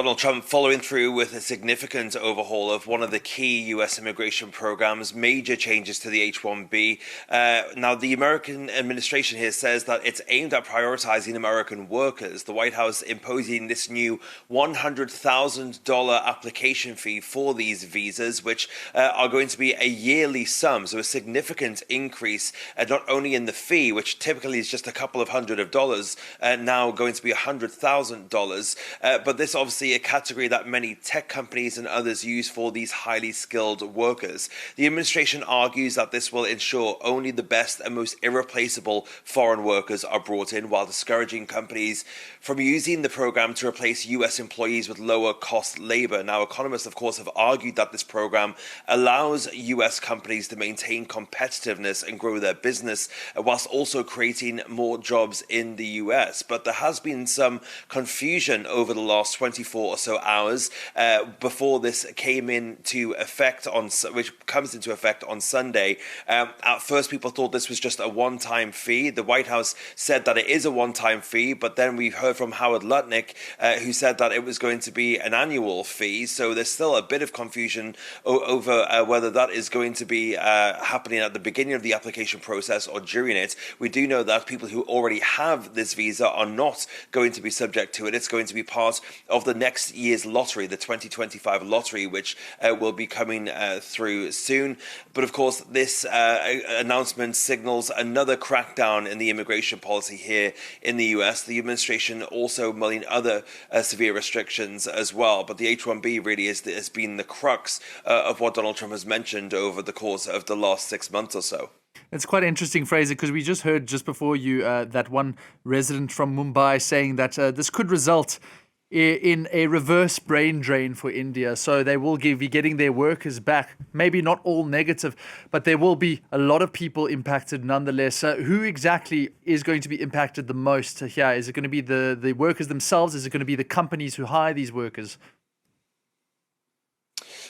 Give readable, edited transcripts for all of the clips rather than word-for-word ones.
Donald Trump following through with a significant overhaul of one of the key U.S. immigration programs, major changes to the H-1B. Now, the American administration here says that it's aimed at prioritizing American workers. The White House imposing this new $100,000 application fee for these visas, which are going to be a yearly sum. So a significant increase, not only in the fee, which typically is just a couple of $100s, now going to be $100,000. But this obviously a category that many tech companies and others use for these highly skilled workers. The administration argues that this will ensure only the best and most irreplaceable foreign workers are brought in, while discouraging companies from using the program to replace U.S. employees with lower cost labor. Now, economists, of course, have argued that this program allows U.S. companies to maintain competitiveness and grow their business, whilst also creating more jobs in the U.S. But there has been some confusion over the last 24 or so hours before this came into effect which comes into effect on Sunday. At first, people thought this was just a one-time fee. The White House said that it is a one-time fee, but then we heard from Howard Lutnick, who said that it was going to be an annual fee. So there's still a bit of confusion over whether that is going to be happening at the beginning of the application process or during it. We do know that people who already have this visa are not going to be subject to it. It's going to be part of the next year's lottery, the 2025 lottery, which will be coming through soon. But of course, this announcement signals another crackdown in the immigration policy here in the US. The administration also mulling other severe restrictions as well. But the H-1B really has been the crux of what Donald Trump has mentioned over the course of the last 6 months or so. It's quite interesting, Fraser, because we just heard just before you that one resident from Mumbai saying that this could result in a reverse brain drain for India. So they will be getting their workers back. Maybe not all negative, but there will be a lot of people impacted nonetheless. Who exactly is going to be impacted the most here? Is it going to be the workers themselves? Is it going to be the companies who hire these workers?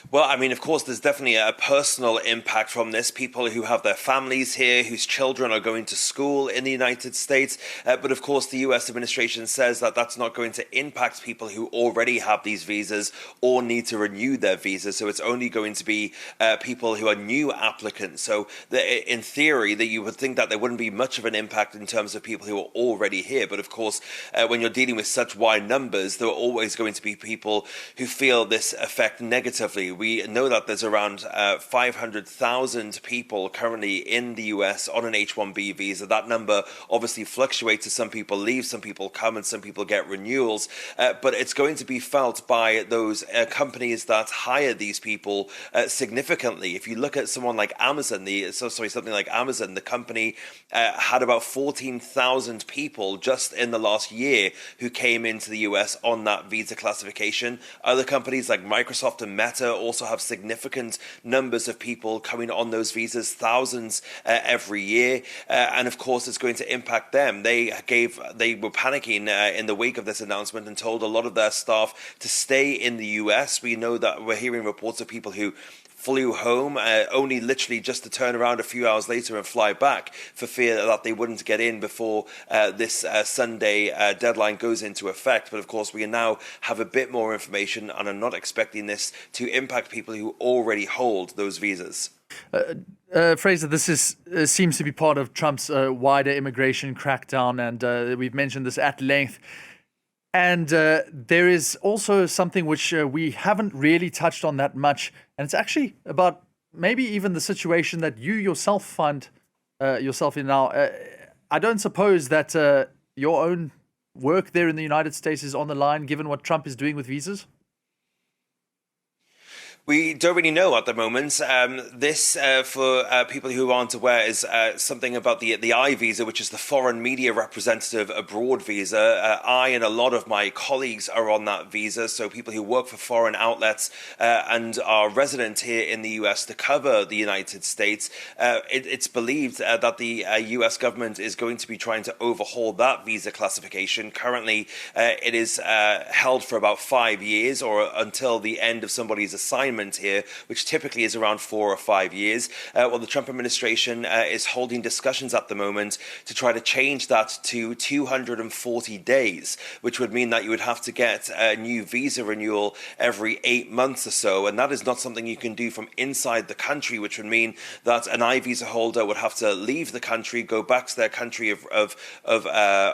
Well, I mean, of course, there's definitely a personal impact from this. People who have their families here, whose children are going to school in the United States. But of course, the U.S. administration says that that's not going to impact people who already have these visas or need to renew their visas. So it's only going to be people who are new applicants. So in theory, that you would think that there wouldn't be much of an impact in terms of people who are already here. But of course, when you're dealing with such wide numbers, there are always going to be people who feel this effect negatively. We know that there's around 500,000 people currently in the US on an H-1B visa. That number obviously fluctuates as some people leave, some people come, and some people get renewals. But it's going to be felt by those companies that hire these people significantly. If you look at someone like Amazon, something like Amazon, the company had about 14,000 people just in the last year who came into the US on that visa classification. Other companies like Microsoft and Meta also have significant numbers of people coming on those visas, thousands every year, and of course it's going to impact them. They were panicking in the wake of this announcement and told a lot of their staff to stay in the US. We know that we're hearing reports of people who flew home only literally just to turn around a few hours later and fly back for fear that they wouldn't get in before this Sunday deadline goes into effect. But of course, we now have a bit more information and are not expecting this to impact people who already hold those visas. Fraser, this seems to be part of Trump's wider immigration crackdown, and we've mentioned this at length. And there is also something which we haven't really touched on that much, and it's actually about maybe even the situation that you yourself find yourself in now. I don't suppose that your own work there in the United States is on the line, given what Trump is doing with visas? We don't really know at the moment. This, for people who aren't aware, is something about the I visa, which is the Foreign Media Representative Abroad visa. I and a lot of my colleagues are on that visa, so people who work for foreign outlets and are resident here in the US to cover the United States. It's believed that the US government is going to be trying to overhaul that visa classification. Currently, it is held for about 5 years or until the end of somebody's assignment. assignment here, which typically is around 4 or 5 years. Well, the Trump administration is holding discussions at the moment to try to change that to 240 days, which would mean that you would have to get a new visa renewal every 8 months or so. And that is not something you can do from inside the country, which would mean that an I visa holder would have to leave the country, go back to their country of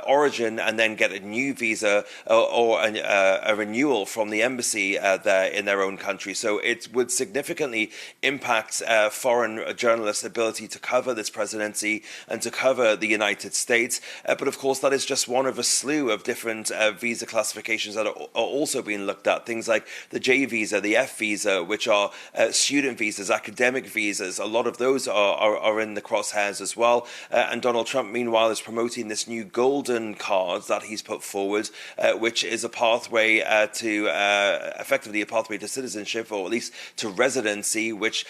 origin, and then get a new visa or a renewal from the embassy there in their own country. So it would significantly impact foreign journalists' ability to cover this presidency and to cover the United States. But of course, that is just one of a slew of different visa classifications that are also being looked at. Things like the J visa, the F visa, which are student visas, academic visas. A lot of those are in the crosshairs as well. And Donald Trump, meanwhile, is promoting this new golden card that he's put forward, which is a pathway to effectively a pathway to citizenship, or at least to residency, which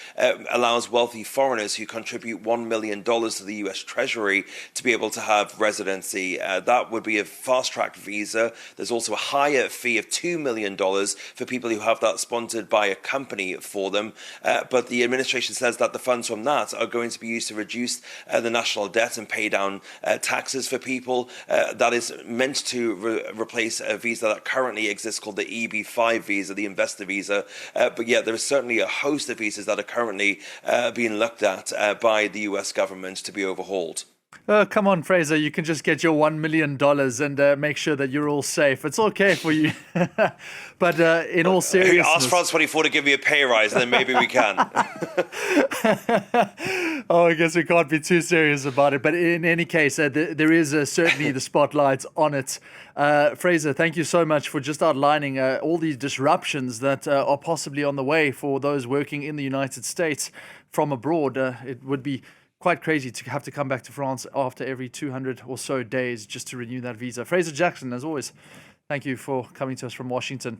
allows wealthy foreigners who contribute $1 million to the US Treasury to be able to have residency. That would be a fast-track visa. There's also a higher fee of $2 million for people who have that sponsored by a company for them. But the administration says that the funds from that are going to be used to reduce the national debt and pay down taxes for people. That is meant to replace a visa that currently exists called the EB-5 visa, the investor visa. But yeah, there is certainly a host of visas that are currently being looked at by the US government to be overhauled. Come on, Fraser, you can just get your $1 million and make sure that you're all safe. It's okay for you. But in all seriousness... Ask France 24 to give me a pay rise, and then maybe we can. Oh, I guess we can't be too serious about it. But in any case, there is certainly the spotlight on it. Fraser, thank you so much for just outlining all these disruptions that are possibly on the way for those working in the United States from abroad. It would be quite crazy to have to come back to France after every 200 or so days just to renew that visa. Fraser Jackson, as always, thank you for coming to us from Washington.